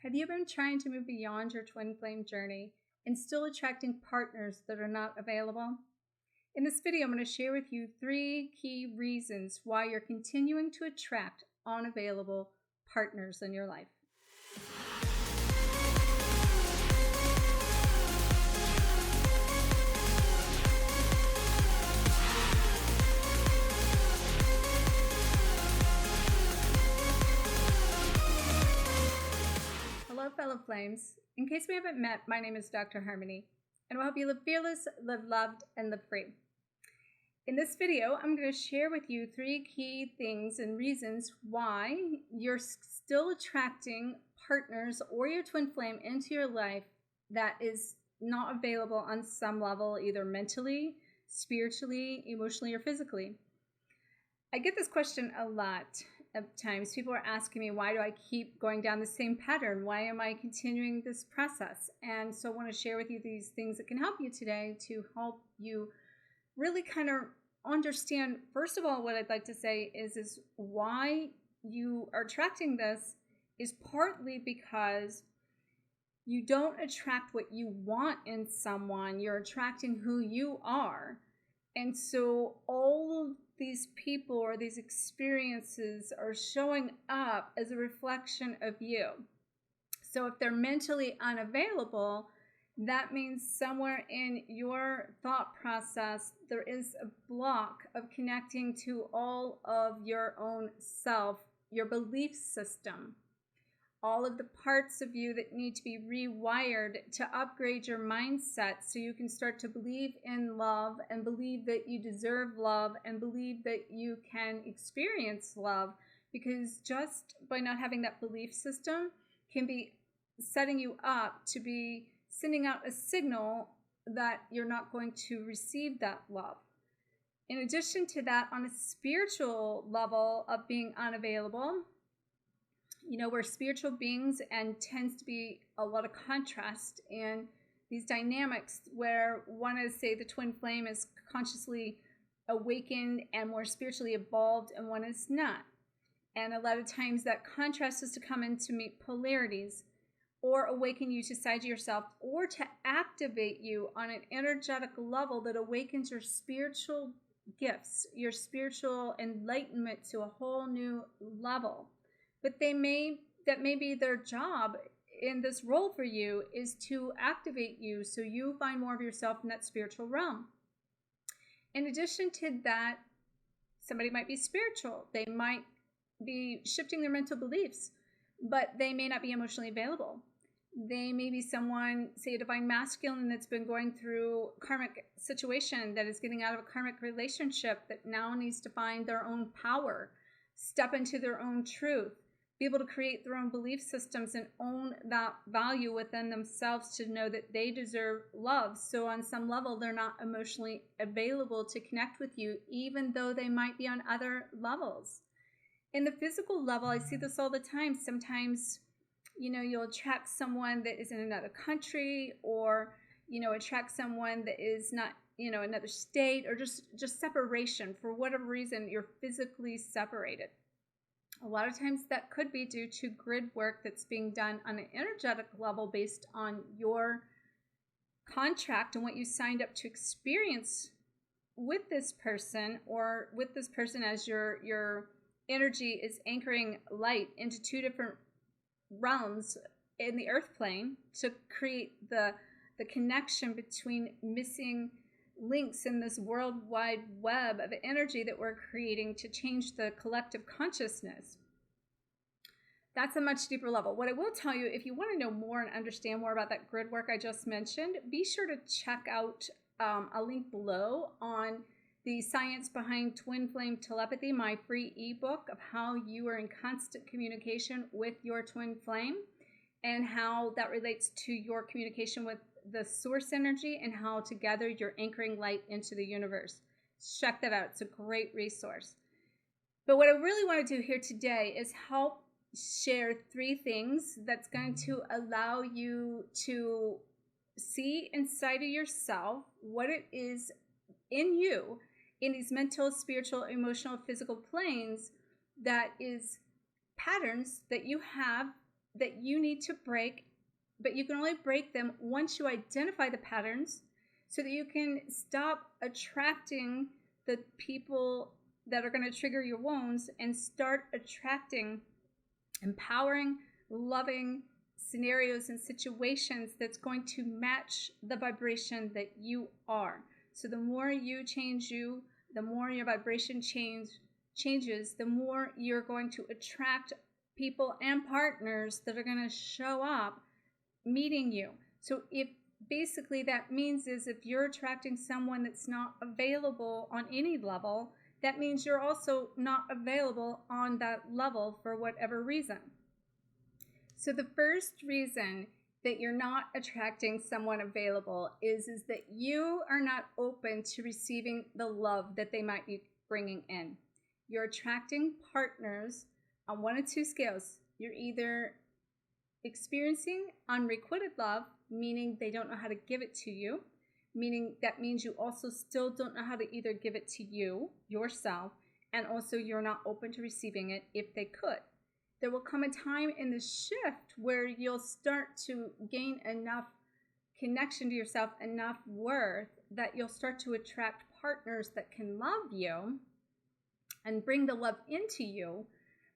Have you been trying to move beyond your twin flame journey and still attracting partners that are not available? In this video, I'm going to share with you 3 key reasons why you're continuing to attract unavailable partners in your life. Hello, fellow flames. In case we haven't met, my name is Dr. Harmony, and I will help you live fearless, live loved, and live free. In this video, I'm going to share with you 3 key things and reasons why you're still attracting partners or your twin flame into your life that is not available on some level, either mentally, spiritually, emotionally, or physically. I get this question a lot of times. People are asking me, why do I keep going down the same pattern? Why am I continuing this process? And so I want to share with you these things that can help you today to help you really kind of understand. First of all, what I'd like to say is why you are attracting this is partly because you don't attract what you want in someone. You're attracting who you are. And so all of these people or these experiences are showing up as a reflection of you. So if they're mentally unavailable, that means somewhere in your thought process, there is a block of connecting to all of your own self, your belief system, all of the parts of you that need to be rewired to upgrade your mindset so you can start to believe in love and believe that you deserve love and believe that you can experience love, because just by not having that belief system can be setting you up to be sending out a signal that you're not going to receive that love. In addition to that, on a spiritual level of being unavailable, we're spiritual beings, and tends to be a lot of contrast in these dynamics where one is, say, the twin flame is consciously awakened and more spiritually evolved, and one is not. And a lot of times that contrast is to come in to meet polarities or awaken you to side of yourself, or to activate you on an energetic level that awakens your spiritual gifts, your spiritual enlightenment to a whole new level. But that may be their job in this role for you, is to activate you so you find more of yourself in that spiritual realm. In addition to that, somebody might be spiritual. They might be shifting their mental beliefs, but they may not be emotionally available. They may be someone, say a divine masculine, that's been going through a karmic situation, that is getting out of a karmic relationship, that now needs to find their own power, step into their own truth, be able to create their own belief systems and own that value within themselves to know that they deserve love. So on some level, they're not emotionally available to connect with you, even though they might be on other levels. In the physical level, I see this all the time. Sometimes, you'll attract someone that is in another country, or, attract someone that is not, another state, or just separation. For whatever reason, you're physically separated. A lot of times that could be due to grid work that's being done on an energetic level based on your contract and what you signed up to experience with this person, or with this person as your energy is anchoring light into 2 different realms in the earth plane to create the connection between missing links in this worldwide web of energy that we're creating to change the collective consciousness. That's a much deeper level. What I will tell you, if you want to know more and understand more about that grid work I just mentioned, be sure to check out a link below on the science behind twin flame telepathy, my free ebook of how you are in constant communication with your twin flame, and how that relates to your communication with the source energy, and how together you're anchoring light into the universe. Check that out. It's a great resource. But what I really want to do here today is help share 3 things that's going to allow you to see inside of yourself what it is in you, in these mental, spiritual, emotional, physical planes, that is patterns that you have that you need to break, but you can only break them once you identify the patterns so that you can stop attracting the people that are going to trigger your wounds and start attracting empowering, loving scenarios and situations that's going to match the vibration that you are. So the more you change you, the more your vibration changes, the more you're going to attract people and partners that are going to show up meeting you. So if basically that means is if you're attracting someone that's not available on any level, that means you're also not available on that level for whatever reason. So the first reason that you're not attracting someone available is that you are not open to receiving the love that they might be bringing in. You're attracting partners on one of two scales. You're either experiencing unrequited love, meaning they don't know how to give it to you, meaning that means you also still don't know how to either give it to you, yourself, and also you're not open to receiving it if they could. There will come a time in the shift where you'll start to gain enough connection to yourself, enough worth, that you'll start to attract partners that can love you and bring the love into you.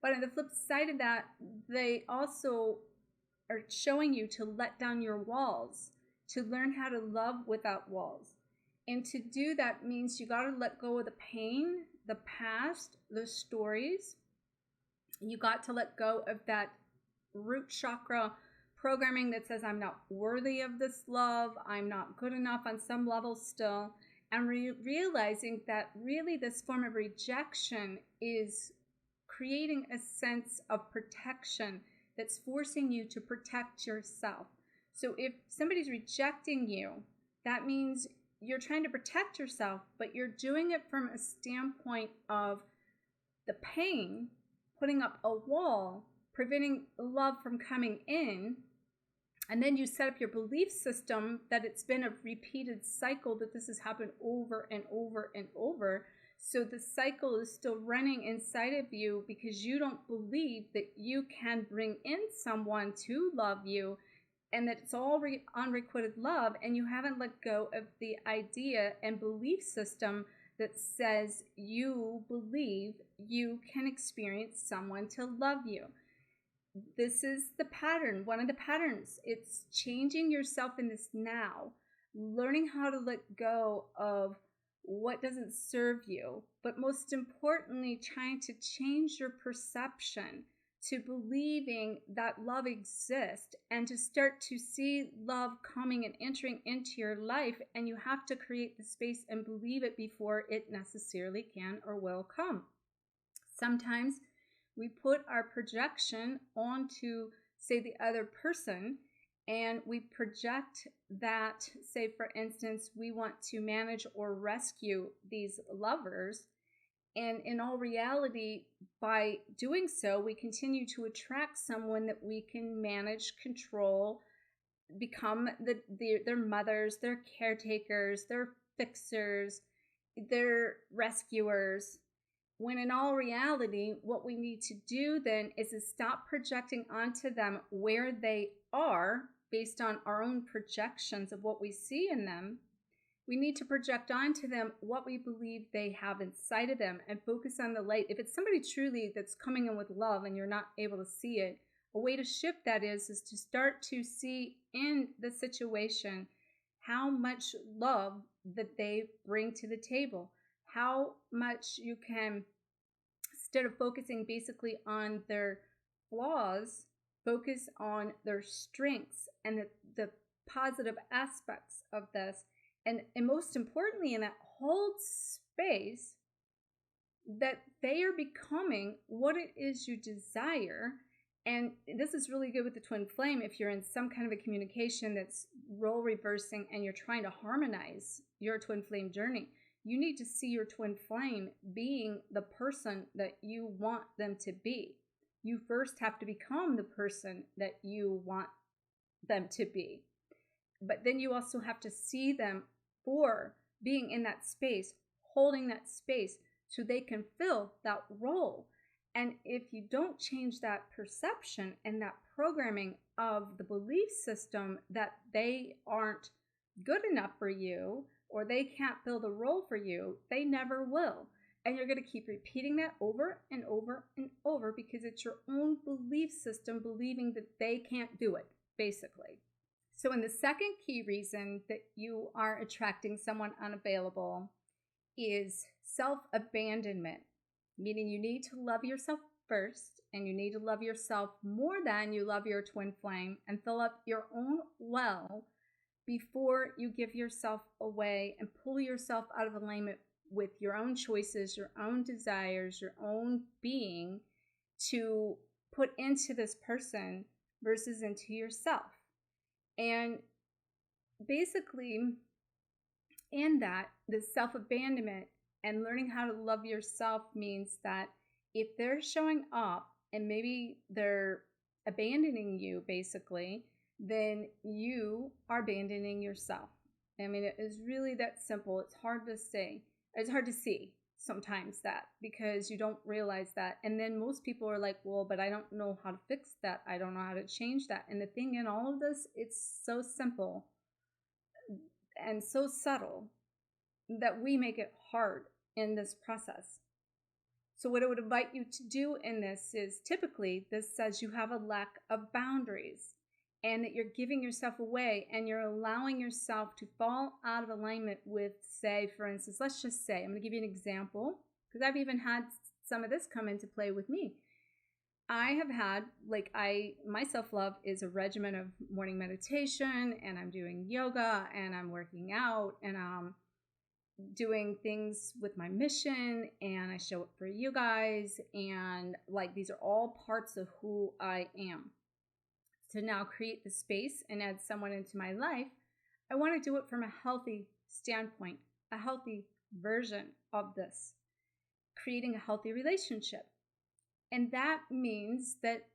But on the flip side of that, they also are showing you to let down your walls, to learn how to love without walls. And to do that means you got to let go of the pain, the past, the stories. You got to let go of that root chakra programming that says I'm not worthy of this love, I'm not good enough on some level still, and realizing that really this form of rejection is creating a sense of protection that's forcing you to protect yourself. So if somebody's rejecting you, that means you're trying to protect yourself, but you're doing it from a standpoint of the pain, putting up a wall, preventing love from coming in. And then you set up your belief system that it's been a repeated cycle, that this has happened over and over and over. So the cycle is still running inside of you because you don't believe that you can bring in someone to love you, and that it's all unrequited love, and you haven't let go of the idea and belief system that says you believe you can experience someone to love you. This is the pattern, one of the patterns. It's changing yourself in this now, learning how to let go of what doesn't serve you, but most importantly, trying to change your perception to believing that love exists and to start to see love coming and entering into your life. And you have to create the space and believe it before it necessarily can or will come. Sometimes we put our projection onto, say, the other person, and we project that, say, for instance, we want to manage or rescue these lovers. And in all reality, by doing so, we continue to attract someone that we can manage, control, become their mothers, their caretakers, their fixers, their rescuers. When in all reality, what we need to do then is to stop projecting onto them where they are based on our own projections of what we see in them. We need to project onto them what we believe they have inside of them and focus on the light. If it's somebody truly that's coming in with love and you're not able to see it, a way to shift that is to start to see in the situation how much love that they bring to the table, how much you can, instead of focusing basically on their flaws, focus on their strengths and the positive aspects of this. And most importantly, in that hold space that they are becoming what it is you desire. And this is really good with the twin flame if you're in some kind of a communication that's role reversing and you're trying to harmonize your twin flame journey. You need to see your twin flame being the person that you want them to be. You first have to become the person that you want them to be. But then you also have to see them for being in that space, holding that space so they can fill that role. And if you don't change that perception and that programming of the belief system that they aren't good enough for you or they can't fill the role for you, they never will. And you're going to keep repeating that over and over and over because it's your own belief system believing that they can't do it, basically. So, in the second key reason that you are attracting someone unavailable is self-abandonment, meaning you need to love yourself first, and you need to love yourself more than you love your twin flame and fill up your own well before you give yourself away and pull yourself out of alignment with your own choices, your own desires, your own being to put into this person versus into yourself. And basically, in that, the self-abandonment and learning how to love yourself means that if they're showing up and maybe they're abandoning you, basically, then you are abandoning yourself. I mean, it is really that simple. It's hard to say. It's hard to see sometimes that because you don't realize that. And then most people are like, well, but I don't know how to fix that. I don't know how to change that. And the thing in all of this, it's so simple and so subtle that we make it hard in this process. So what I would invite you to do in this is typically this says you have a lack of boundaries and that you're giving yourself away and you're allowing yourself to fall out of alignment with, say, for instance, let's just say, I'm going to give you an example because I've even had some of this come into play with me. I have had, my self-love is a regimen of morning meditation, and I'm doing yoga, and I'm working out, and I'm doing things with my mission, and I show up for you guys, and these are all parts of who I am. To now create the space and add someone into my life, I want to do it from a healthy standpoint, a healthy version of this, creating a healthy relationship. And that means that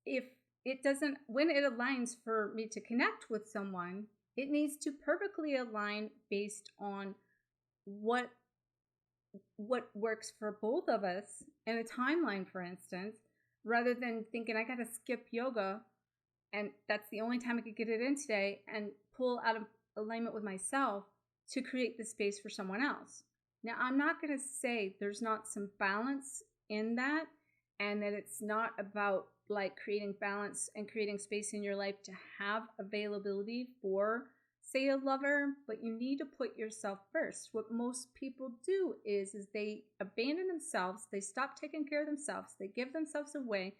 when it aligns for me to connect with someone, it needs to perfectly align based on what works for both of us in a timeline, for instance, rather than thinking I got to skip yoga and that's the only time I could get it in today and pull out of alignment with myself to create the space for someone else. Now, I'm not going to say there's not some balance in that and that it's not about creating balance and creating space in your life to have availability for, say, a lover, but you need to put yourself first. What most people do is they abandon themselves, they stop taking care of themselves, they give themselves away,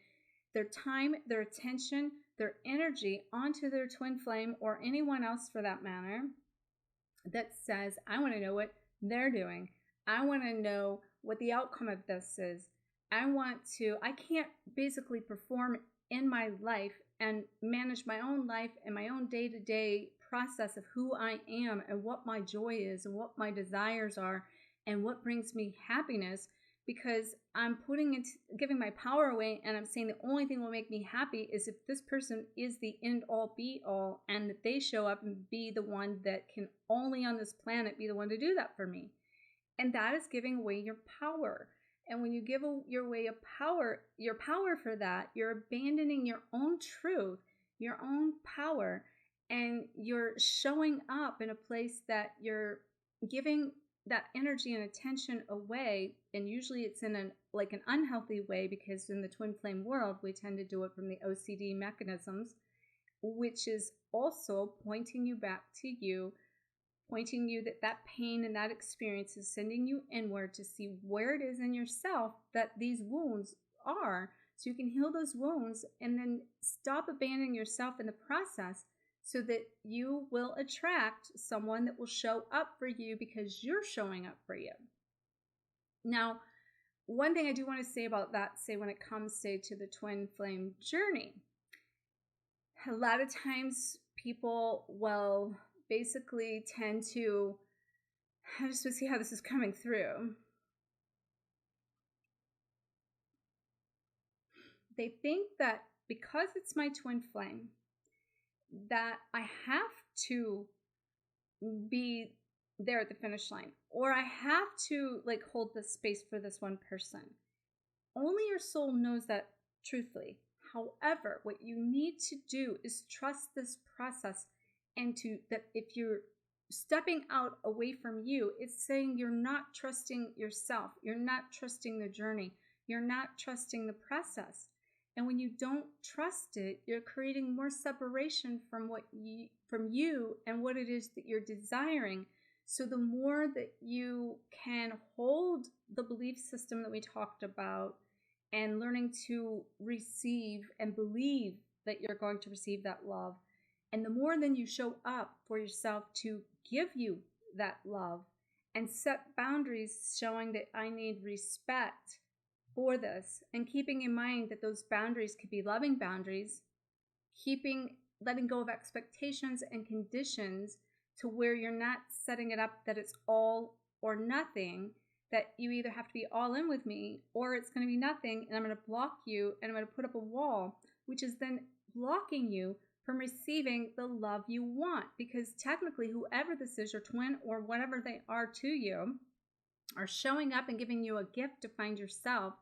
their time, their attention, their energy onto their twin flame or anyone else for that matter that says, I want to know what they're doing. I want to know what the outcome of this is. I can't basically perform in my life and manage my own life and my own day-to-day process of who I am and what my joy is and what my desires are and what brings me happiness because I'm giving my power away and I'm saying the only thing that will make me happy is if this person is the end all be all and that they show up and be the one that can only on this planet be the one to do that for me. And that is giving away your power. And when you give your power for that, you're abandoning your own truth, your own power, and you're showing up in a place that you're giving that energy and attention away. And usually it's in an unhealthy way because in the twin flame world, we tend to do it from the OCD mechanisms, which is also pointing you back to you, pointing you that pain and that experience is sending you inward to see where it is in yourself that these wounds are so you can heal those wounds and then stop abandoning yourself in the process so that you will attract someone that will show up for you because you're showing up for you. Now, one thing I do want to say about that, say when it comes, say, to the twin flame journey, a lot of times people will basically tend to, I just want to see how this is coming through. They think that because it's my twin flame, that I have to be there at the finish line, or I have to hold this space for this one person, only your soul knows that truthfully. However, what you need to do is trust this process, and that if you're stepping out away from you, it's saying you're not trusting yourself. You're not trusting the journey. You're not trusting the process. And when you don't trust it, you're creating more separation from you and what it is that you're desiring. So the more that you can hold the belief system that we talked about and learning to receive and believe that you're going to receive that love, and the more then you show up for yourself to give you that love and set boundaries showing that I need respect for this, and keeping in mind that those boundaries could be loving boundaries, letting go of expectations and conditions to where you're not setting it up that it's all or nothing, that you either have to be all in with me or it's going to be nothing, and I'm going to block you and I'm going to put up a wall, which is then blocking you from receiving the love you want. Because technically, whoever this is, your twin or whatever they are to you, are showing up and giving you a gift to find yourself.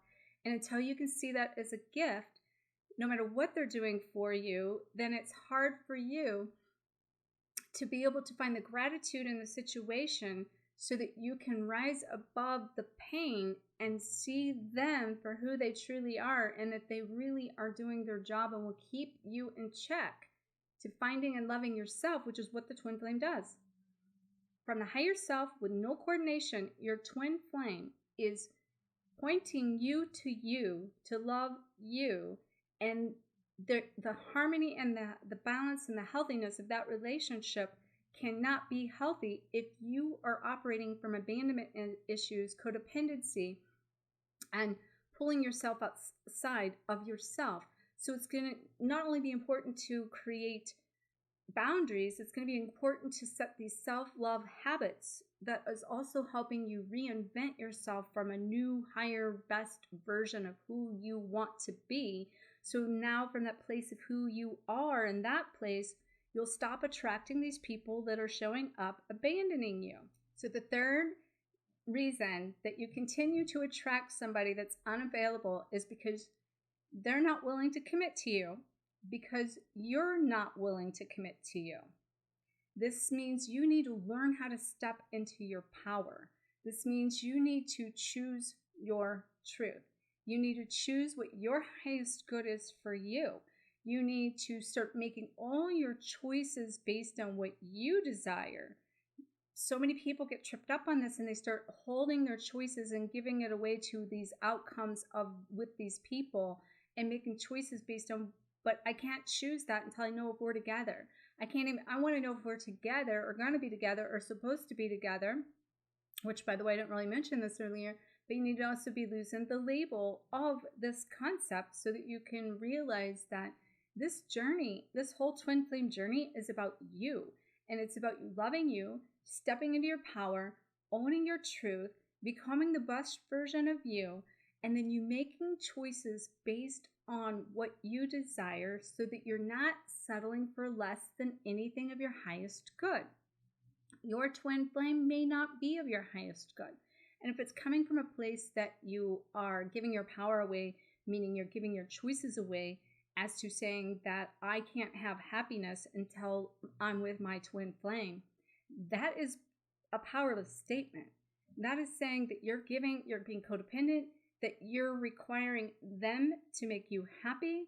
And until you can see that as a gift, no matter what they're doing for you, then it's hard for you to be able to find the gratitude in the situation so that you can rise above the pain and see them for who they truly are, and that they really are doing their job and will keep you in check to finding and loving yourself, which is what the twin flame does. From the higher self, with no coordination, your twin flame is pointing you to love you, and the harmony and the balance and the healthiness of that relationship cannot be healthy if you are operating from abandonment issues, codependency, and pulling yourself outside of yourself. So it's going to not only be important to create boundaries, it's going to be important to set these self-love habits that is also helping you reinvent yourself from a new, higher, best version of who you want to be. So now from that place of who you are, in that place, you'll stop attracting these people that are showing up abandoning you. So the third reason that you continue to attract somebody that's unavailable is because they're not willing to commit to you, because you're not willing to commit to you. This means you need to learn how to step into your power. This means you need to choose your truth. You need to choose what your highest good is for you. You need to start making all your choices based on what you desire. So many people get tripped up on this, and they start holding their choices and giving it away to these outcomes with these people, and making choices based on, but I can't choose that until I know if we're together. I want to know if we're together or going to be together or supposed to be together, which, by the way, I didn't really mention this earlier, but you need to also be losing the label of this concept so that you can realize that this journey, this whole twin flame journey, is about you. And it's about you loving you, stepping into your power, owning your truth, becoming the best version of you, and then you making choices based on what you desire so that you're not settling for less than anything of your highest good. Your twin flame may not be of your highest good. And if it's coming from a place that you are giving your power away, meaning you're giving your choices away, as to saying that I can't have happiness until I'm with my twin flame, that is a powerless statement. That is saying that you're being codependent, that you're requiring them to make you happy,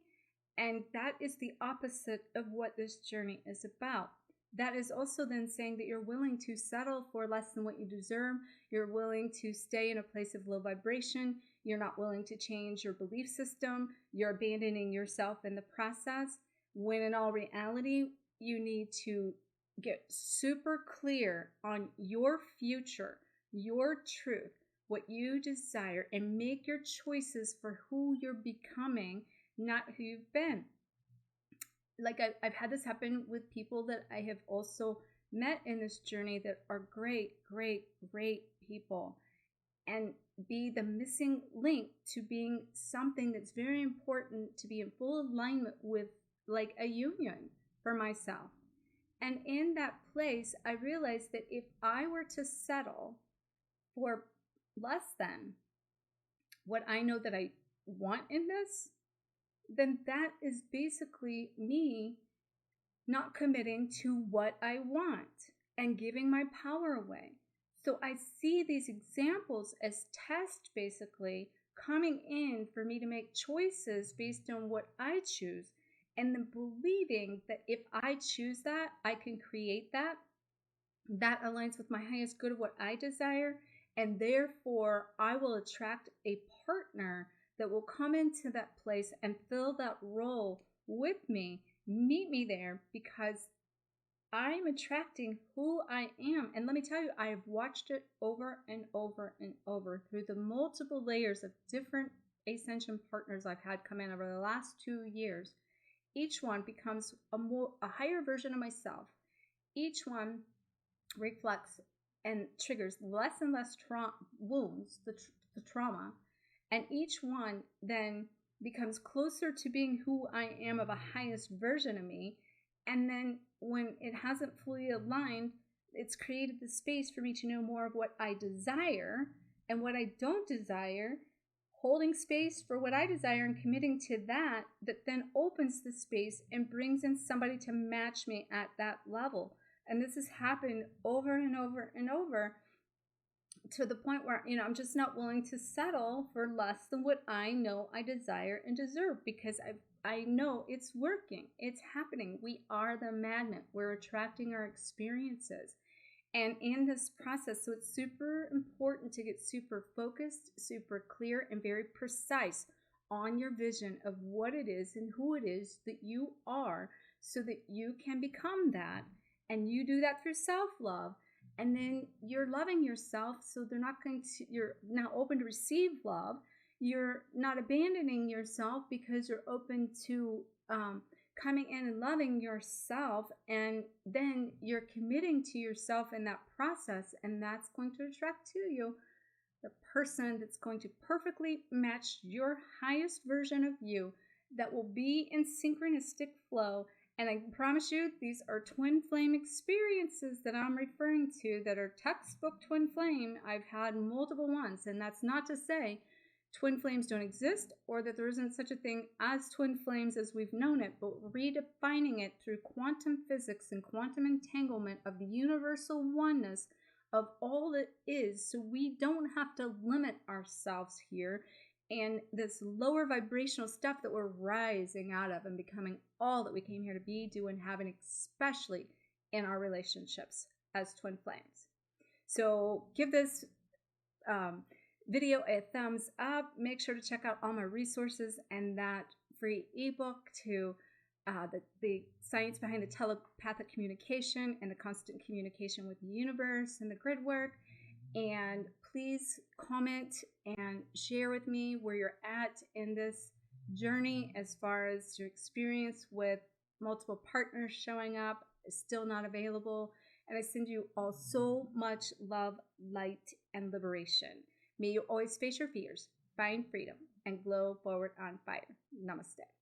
and that is the opposite of what this journey is about. That is also then saying that you're willing to settle for less than what you deserve. You're willing to stay in a place of low vibration. You're not willing to change your belief system. You're abandoning yourself in the process, when in all reality, you need to get super clear on your future, your truth, what you desire, and make your choices for who you're becoming, not who you've been. Like I've had this happen with people that I have also met in this journey that are great, great, great people, and be the missing link to being something that's very important to be in full alignment with, like a union for myself. And in that place, I realized that if I were to settle for less than what I know that I want in this, then that is basically me not committing to what I want and giving my power away. So I see these examples as tests basically coming in for me to make choices based on what I choose, and then believing that if I choose that, I can create that. That aligns with my highest good of what I desire, and therefore I will attract a partner that will come into that place and fill that role with me, meet me there, because I'm attracting who I am. And let me tell you, I have watched it over and over and over through the multiple layers of different ascension partners I've had come in over the last 2 years. Each one becomes a higher version of myself. Each one reflects and triggers less and less wounds, the trauma, and each one then becomes closer to being who I am of a highest version of me. And then when it hasn't fully aligned, it's created the space for me to know more of what I desire and what I don't desire, holding space for what I desire and committing to that then opens the space and brings in somebody to match me at that level. And this has happened over and over and over, to the point where, I'm just not willing to settle for less than what I know I desire and deserve, because I know it's working. It's happening. We are the magnet. We're attracting our experiences. And in this process, so it's super important to get super focused, super clear, and very precise on your vision of what it is and who it is that you are, so that you can become that. And you do that through self-love. And then you're loving yourself, so you're now open to receive love. You're not abandoning yourself because you're open to coming in and loving yourself. And then you're committing to yourself in that process. And that's going to attract to you the person that's going to perfectly match your highest version of you, that will be in synchronistic flow. And I promise you, these are twin flame experiences that I'm referring to that are textbook twin flame. I've had multiple ones, and that's not to say twin flames don't exist or that there isn't such a thing as twin flames as we've known it, but redefining it through quantum physics and quantum entanglement of the universal oneness of all that is, so we don't have to limit ourselves here and this lower vibrational stuff that we're rising out of and becoming all that we came here to be, do, and have, and especially in our relationships as twin flames. So give this video a thumbs up. Make sure to check out all my resources and that free ebook to the science behind the telepathic communication and the constant communication with the universe and the grid work. And please comment and share with me where you're at in this journey as far as your experience with multiple partners showing up, still not available. And I send you all so much love, light, and liberation. May you always face your fears, find freedom, and glow forward on fire. Namaste.